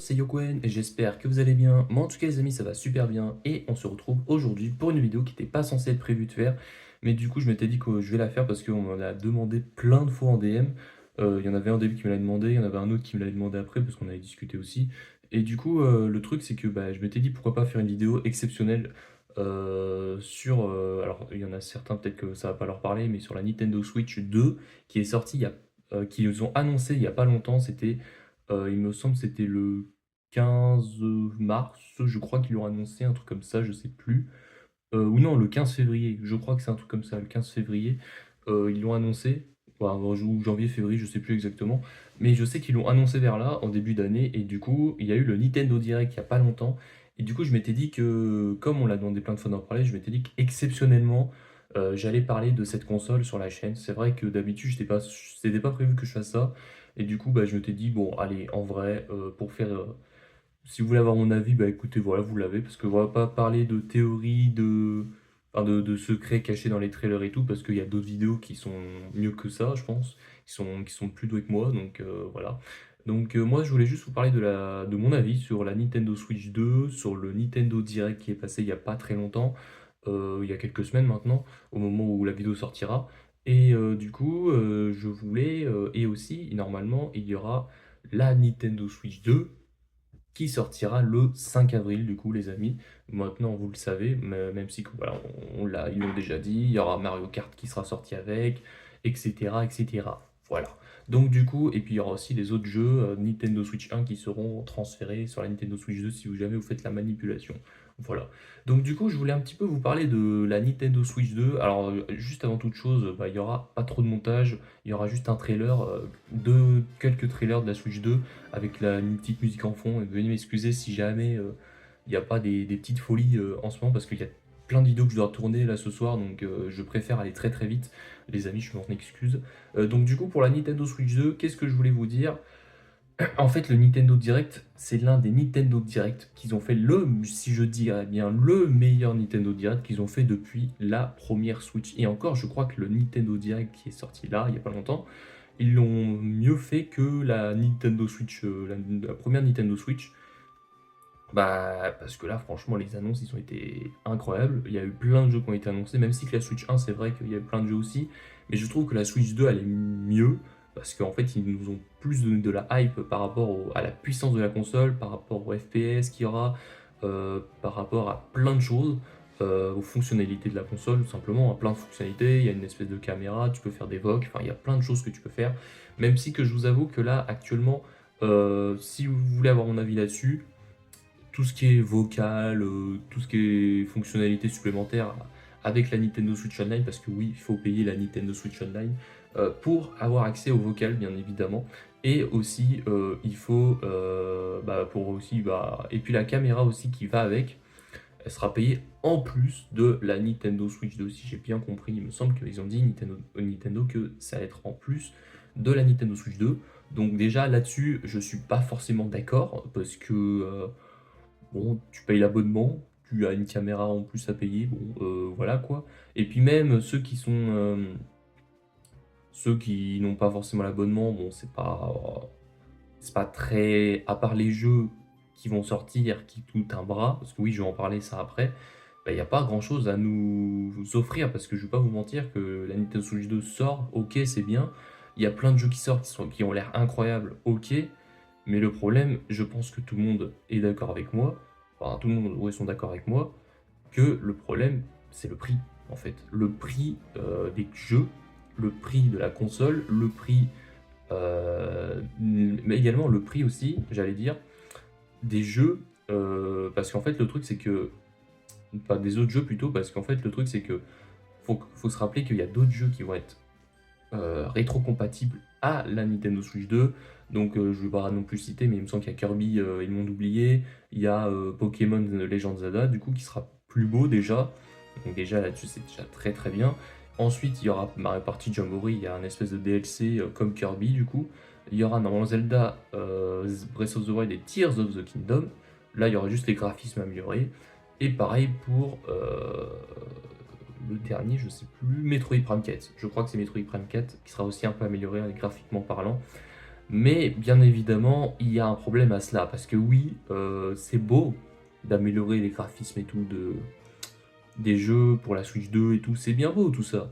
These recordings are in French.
c'est Yokwen et j'espère que vous allez bien. Moi en tout cas les amis ça va super bien et on se retrouve aujourd'hui pour une vidéo qui n'était pas censée être prévue de faire. Mais du coup je m'étais dit que je vais la faire parce qu'on m'en a demandé plein de fois en DM. Il y en avait un au début qui me l'a demandé, il y en avait un autre qui me l'a demandé après parce qu'on avait discuté aussi. Et du coup le truc c'est que je m'étais dit pourquoi pas faire une vidéo exceptionnelle sur... alors il y en a certains peut-être que ça va pas leur parler mais sur la Nintendo Switch 2 qui est sortie qui nous ont annoncé il y a pas longtemps, c'était... il me semble que c'était le 15 mars, je crois qu'ils l'ont annoncé, un truc comme ça, je sais plus. Ou non, le 15 février, je crois que c'est un truc comme ça, le 15 février, ils l'ont annoncé, enfin, ou janvier, février, je sais plus exactement, mais je sais qu'ils l'ont annoncé vers là, en début d'année, et du coup, il y a eu le Nintendo Direct il y a pas longtemps, et du coup, je m'étais dit que, comme on l'a demandé plein de fois d'en parler, je m'étais dit qu'exceptionnellement, j'allais parler de cette console sur la chaîne. C'est vrai que d'habitude, c'était pas prévu que je fasse ça, et du coup, je m'étais dit, bon, allez, en vrai, pour faire, si vous voulez avoir mon avis, écoutez, voilà, vous l'avez, parce que on va pas parler de théories, enfin, de secrets cachés dans les trailers et tout, parce qu'il y a d'autres vidéos qui sont mieux que ça, je pense, qui sont plus douées que moi, donc voilà. Donc moi, je voulais juste vous parler de mon avis sur la Nintendo Switch 2, sur le Nintendo Direct qui est passé il y a pas très longtemps, il y a quelques semaines maintenant, au moment où la vidéo sortira. Et du coup, je voulais, et aussi, normalement, il y aura la Nintendo Switch 2 qui sortira le 5 avril, du coup, les amis. Maintenant, vous le savez, même si voilà, ils l'ont déjà dit, il y aura Mario Kart qui sera sorti avec, etc., etc. Voilà. Donc, du coup, et puis il y aura aussi les autres jeux Nintendo Switch 1 qui seront transférés sur la Nintendo Switch 2 si vous jamais vous faites la manipulation. Voilà. Donc, du coup, je voulais un petit peu vous parler de la Nintendo Switch 2. Alors, juste avant toute chose, il y aura pas trop de montage, il y aura juste un trailer, quelques trailers de la Switch 2 avec une petite musique en fond. Et veuillez m'excuser si jamais il n'y a pas des petites folies en ce moment parce qu'il y a plein de vidéos que je dois tourner là ce soir, donc je préfère aller très très vite. Les amis, je m'en excuse. Donc du coup, pour la Nintendo Switch 2, qu'est-ce que je voulais vous dire? En fait, le Nintendo Direct, c'est l'un des Nintendo Direct qu'ils ont fait si je dirais bien, le meilleur Nintendo Direct qu'ils ont fait depuis la première Switch. Et encore, je crois que le Nintendo Direct qui est sorti là, il n'y a pas longtemps, ils l'ont mieux fait que la Nintendo Switch, la première Nintendo Switch. Parce que là, franchement, les annonces, ils ont été incroyables. Il y a eu plein de jeux qui ont été annoncés, même si que la Switch 1, c'est vrai qu'il y a eu plein de jeux aussi. Mais je trouve que la Switch 2, elle est mieux, parce qu'en fait, ils nous ont plus donné de la hype par rapport à la puissance de la console, par rapport au FPS qu'il y aura, par rapport à plein de choses, aux fonctionnalités de la console, tout simplement, à plein de fonctionnalités. Il y a une espèce de caméra, tu peux faire des VOC, enfin, il y a plein de choses que tu peux faire. Même si que je vous avoue que là, actuellement, si vous voulez avoir mon avis là-dessus, tout ce qui est vocal, tout ce qui est fonctionnalité supplémentaire avec la Nintendo Switch Online, parce que oui, il faut payer la Nintendo Switch Online pour avoir accès au vocal, bien évidemment. Et aussi, il faut, pour aussi, et puis la caméra aussi qui va avec, elle sera payée en plus de la Nintendo Switch 2, si j'ai bien compris. Il me semble qu'ils ont dit Nintendo que ça allait être en plus de la Nintendo Switch 2. Donc déjà là-dessus, je suis pas forcément d'accord parce que bon, tu payes l'abonnement, tu as une caméra en plus à payer, bon, voilà quoi. Et puis même ceux qui n'ont pas forcément l'abonnement, bon, c'est pas très, à part les jeux qui vont sortir, qui coûtent un bras, parce que oui, je vais en parler ça après, il n'y a pas grand-chose à nous offrir, parce que je vais pas vous mentir que la Nintendo Switch 2 sort, ok, c'est bien, il y a plein de jeux qui sortent qui ont l'air incroyables, ok, mais le problème, je pense que tout le monde est d'accord avec moi, enfin tout le monde ouais, sont d'accord avec moi, que le problème, c'est le prix, en fait. Le prix des jeux, le prix de la console, le prix, mais également le prix aussi, j'allais dire, des jeux, parce qu'en fait le truc c'est que, enfin des autres jeux plutôt, parce qu'en fait le truc c'est que faut se rappeler qu'il y a d'autres jeux qui vont être rétro-compatible à la Nintendo Switch 2. Donc je ne vais pas non plus citer, mais il me semble qu'il y a Kirby et le monde oublié, il y a Pokémon Legend Zelda, du coup qui sera plus beau déjà. Donc déjà là-dessus c'est déjà très très bien. Ensuite il y aura Mario Party Jamboree, il y a un espèce de DLC comme Kirby du coup. Il y aura normalement Zelda Breath of the Wild et Tears of the Kingdom. Là il y aura juste les graphismes améliorés. Et pareil pour le dernier, je sais plus, Metroid Prime 4. Je crois que c'est Metroid Prime 4 qui sera aussi un peu amélioré graphiquement parlant. Mais bien évidemment, il y a un problème à cela, parce que oui, c'est beau d'améliorer les graphismes et tout des jeux pour la Switch 2 et tout, c'est bien beau tout ça.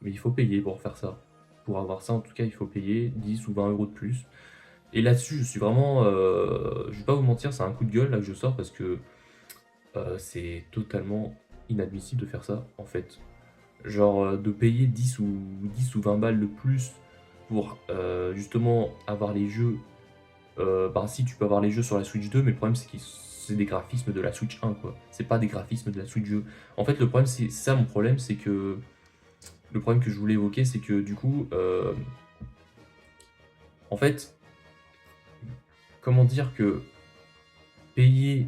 Mais il faut payer pour faire ça. Pour avoir ça, en tout cas, il faut payer 10 ou 20 € de plus. Et là-dessus, je suis vraiment, je vais pas vous mentir, c'est un coup de gueule là que je sors parce que c'est totalement inadmissible de faire ça, en fait. Genre, de payer 10 ou 20 balles de plus pour justement avoir les jeux. Bah si, tu peux avoir les jeux sur la Switch 2, mais le problème c'est des graphismes de la Switch 1, quoi. C'est pas des graphismes de la Switch 2. En fait, le problème, c'est ça mon problème, c'est que le problème que je voulais évoquer, c'est que du coup, en fait, comment dire que payer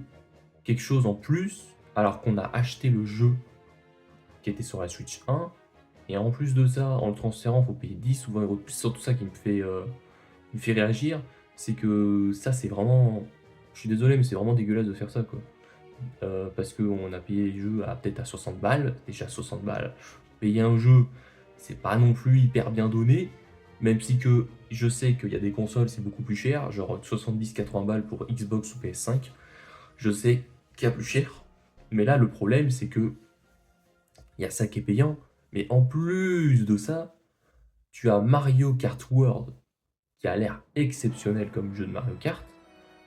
quelque chose en plus alors qu'on a acheté le jeu qui était sur la Switch 1, et en plus de ça, en le transférant, faut payer 10 ou 20 € de plus. C'est surtout ça qui me fait réagir, c'est que ça, c'est vraiment. Je suis désolé, mais c'est vraiment dégueulasse de faire ça, quoi. Parce qu'on a payé les jeux à peut-être à 60 balles, déjà 60 balles. Payer un jeu, c'est pas non plus hyper bien donné, même si que je sais qu'il y a des consoles, c'est beaucoup plus cher, genre 70-80 balles pour Xbox ou PS5. Je sais qu'il y a plus cher, mais là, le problème, c'est que il y a ça qui est payant, mais en plus de ça, tu as Mario Kart World qui a l'air exceptionnel comme jeu de Mario Kart,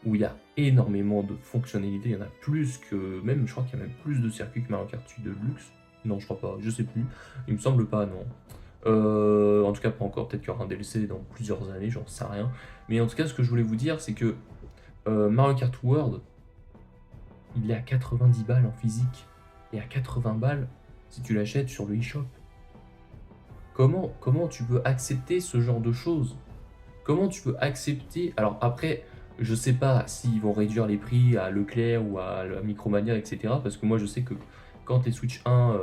où il y a énormément de fonctionnalités, il y en a plus que même, je crois qu'il y a même plus de circuits que Mario Kart 8 Deluxe. Non, je crois pas, je sais plus. Il me semble pas, non. En tout cas, pas encore. Peut-être qu'il y aura un DLC dans plusieurs années, j'en sais rien. Mais en tout cas, ce que je voulais vous dire, c'est que Mario Kart World, il est à 90 balles en physique et à 80 balles si tu l'achètes sur le eShop. Comment tu peux accepter ce genre de choses? Comment tu peux accepter? Alors après, je sais pas s'ils vont réduire les prix à Leclerc ou à la Micromania, etc. Parce que moi, je sais que quand les Switch 1,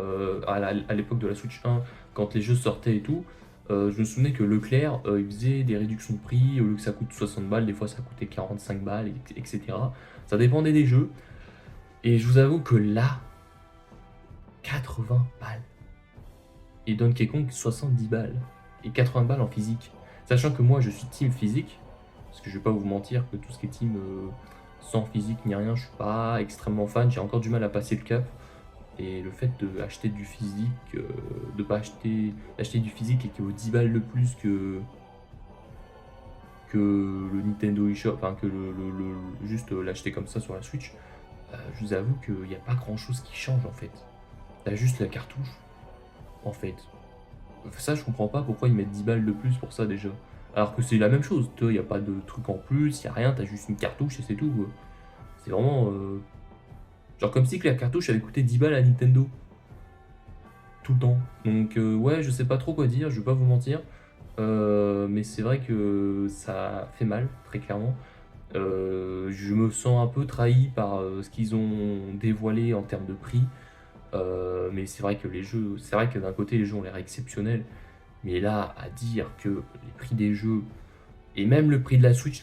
à l'époque de la Switch 1, quand les jeux sortaient et tout, je me souvenais que Leclerc, il faisait des réductions de prix. Au lieu que ça coûte 60 balles, des fois ça coûtait 45 balles, etc. Ça dépendait des jeux. Et je vous avoue que là, 80 balles. Et Donkey Kong, 70 balles. Et 80 balles en physique. Sachant que moi, je suis team physique. Parce que je vais pas vous mentir que tout ce qui est team sans physique ni rien, je suis pas extrêmement fan. J'ai encore du mal à passer le cap. Et le fait d'acheter du physique, de pas d'acheter du physique et que 10 balles de plus que le Nintendo eShop, enfin que juste l'acheter comme ça sur la Switch, je vous avoue qu'il n'y a pas grand chose qui change en fait. T'as juste la cartouche, en fait. Ça, je comprends pas pourquoi ils mettent 10 balles de plus pour ça déjà. Alors que c'est la même chose, tu vois, il n'y a pas de truc en plus, il n'y a rien, t'as juste une cartouche et c'est tout, quoi. C'est vraiment. Genre comme si que la cartouche avait coûté 10 balles à Nintendo. Tout le temps. Donc, ouais, je sais pas trop quoi dire, je vais pas vous mentir. Mais c'est vrai que ça fait mal, très clairement. Je me sens un peu trahi par ce qu'ils ont dévoilé en termes de prix. Mais c'est vrai que les jeux, c'est vrai que d'un côté les jeux ont l'air exceptionnels, mais là à dire que les prix des jeux et même le prix de la Switch,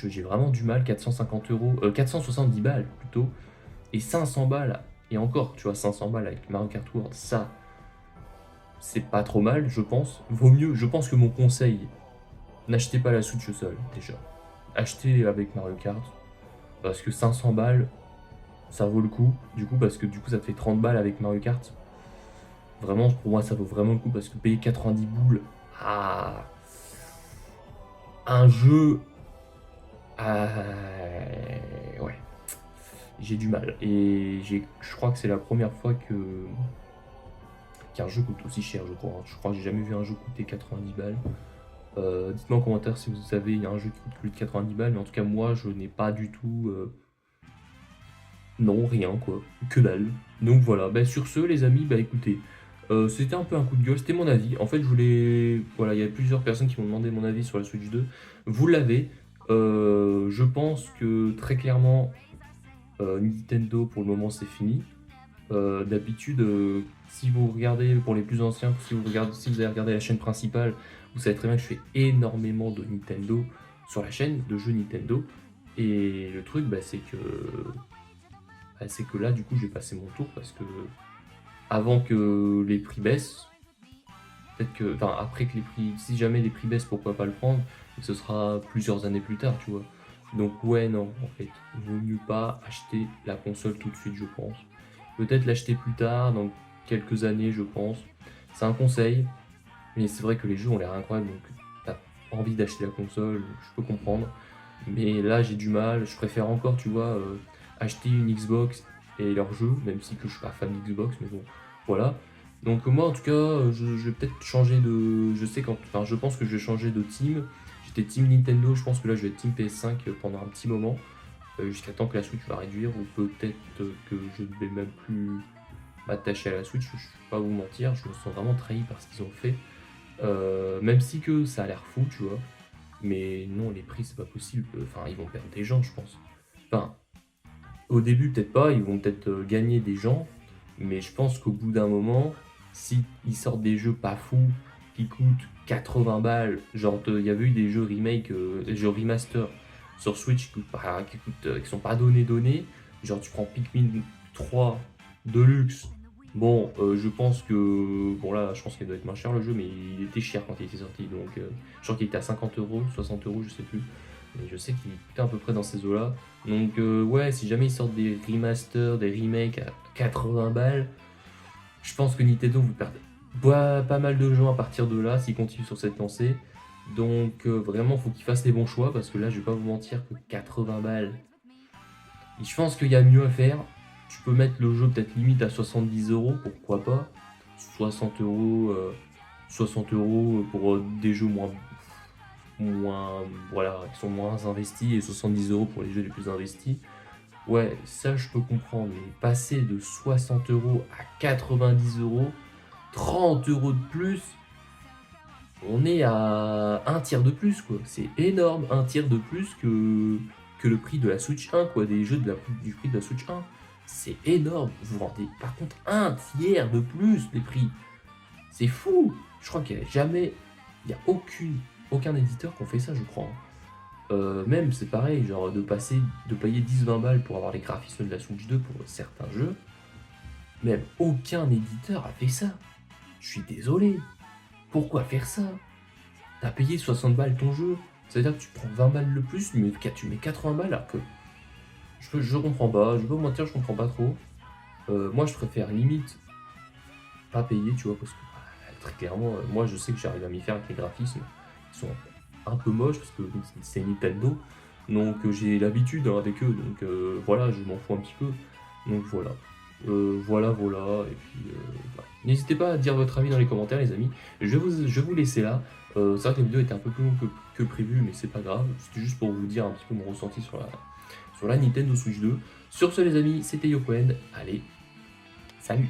j'ai vraiment du mal, 450 euros, 470 balles plutôt, et 500 balles, et encore, tu vois, 500 balles avec Mario Kart World, ça, c'est pas trop mal, je pense. Vaut mieux, je pense que mon conseil, n'achetez pas la Switch seule, déjà. Achetez avec Mario Kart, parce que 500 balles, ça vaut le coup, du coup, parce que du coup, ça te fait 30 balles avec Mario Kart. Vraiment, pour moi, ça vaut vraiment le coup, parce que payer 90 boules à un jeu, ouais, j'ai du mal. Et je crois que c'est la première fois qu'un jeu coûte aussi cher, je crois. Je crois que j'ai jamais vu un jeu coûter 90 balles. Dites-moi en commentaire si vous savez, il y a un jeu qui coûte plus de 90 balles, mais en tout cas, moi, je n'ai pas du tout. Non, rien, quoi. Que dalle. Donc voilà, bah, sur ce, les amis, bah écoutez, c'était un peu un coup de gueule, c'était mon avis. En fait, je voulais. Voilà, il y a plusieurs personnes qui m'ont demandé mon avis sur la Switch 2. Vous l'avez. Je pense que très clairement, Nintendo, pour le moment, c'est fini. D'habitude, si vous regardez, pour les plus anciens, si vous avez regardé la chaîne principale, vous savez très bien que je fais énormément de Nintendo sur la chaîne, de jeux Nintendo. Et le truc, bah, c'est que là, du coup, je vais passer mon tour parce que avant que les prix baissent, peut-être que enfin, après que les prix si jamais les prix baissent, pourquoi pas le prendre? Mais ce sera plusieurs années plus tard, tu vois? Donc ouais, non, en fait, il vaut mieux pas acheter la console tout de suite, je pense. Peut-être l'acheter plus tard, dans quelques années, je pense. C'est un conseil, mais c'est vrai que les jeux ont l'air incroyables, donc tu envie d'acheter la console, je peux comprendre. Mais là, j'ai du mal, je préfère encore, tu vois, acheter une Xbox et leurs jeux, même si que je suis pas fan d'Xbox, mais bon, voilà. Donc moi, en tout cas, je vais peut-être changer de je sais quand enfin, je pense que je vais changer de team. J'étais team Nintendo, je pense que là, je vais être team PS5 pendant un petit moment, jusqu'à temps que la Switch va réduire ou peut-être, que je ne vais même plus m'attacher à la Switch. Je vais pas vous mentir, je me sens vraiment trahi par ce qu'ils ont fait. Même si que ça a l'air fou, tu vois? Mais non, les prix, c'est pas possible. Enfin, ils vont perdre des gens, je pense. Enfin, au début, peut-être pas, ils vont peut-être gagner des gens, mais je pense qu'au bout d'un moment, si ils sortent des jeux pas fous qui coûtent 80 balles, genre il y avait eu des jeux remake, des jeux remaster sur Switch qui sont pas donnés, genre tu prends Pikmin 3 Deluxe. Bon, je pense que bon là, je pense qu'il doit être moins cher le jeu, mais il était cher quand il était sorti, donc je crois qu'il était à 50 €, 60 €, je sais plus. Mais je sais qu'il coûtait à peu près dans ces eaux-là. Donc ouais, si jamais ils sortent des remasters, des remakes à 80 balles, je pense que Nintendo vous perdez pas mal de gens à partir de là s'ils continuent sur cette lancée. Donc vraiment, faut qu'ils fassent les bons choix parce que là, je vais pas vous mentir que 80 balles. Et je pense qu'il y a mieux à faire. Tu peux mettre le jeu peut-être limite à 70 €, pourquoi pas. 60 €, 60 € pour des jeux moins, voilà, qui sont moins investis et 70 € pour les jeux les plus investis. Ouais, ça je peux comprendre, mais passer de 60 € à 90 €, 30 € de plus, on est à un tiers de plus, quoi. C'est énorme, un tiers de plus que le prix de la Switch 1, quoi, des jeux du prix de la Switch 1. C'est énorme. Vous vous rendez par contre un tiers de plus les prix. C'est fou. Je crois qu'il n'y a jamais, il n'y a aucun éditeur qui a fait ça, je crois, hein. Même c'est pareil, genre de payer 10-20 balles pour avoir les graphismes de la Switch 2 pour certains jeux, même aucun éditeur a fait ça. Je suis désolé. Pourquoi faire ça? T'as payé 60 balles ton jeu, c'est-à-dire que tu prends 20 balles le plus, mais tu mets 80 balles alors que je comprends pas, je vais pas vous mentir, je comprends pas trop. Moi je préfère limite pas payer, tu vois, parce que bah, très clairement, moi je sais que j'arrive à m'y faire avec les graphismes qui sont un peu moches parce que c'est Nintendo, donc j'ai l'habitude hein, avec eux, donc voilà, je m'en fous un petit peu, donc voilà. Voilà, et puis voilà. N'hésitez pas à dire votre avis dans les commentaires, les amis. Je vais vous laisser là. C'est vrai que la vidéo était un peu plus longue que prévu, mais c'est pas grave. C'était juste pour vous dire un petit peu mon ressenti sur la Nintendo Switch 2. Sur ce, les amis, c'était YoCohen. Allez, salut!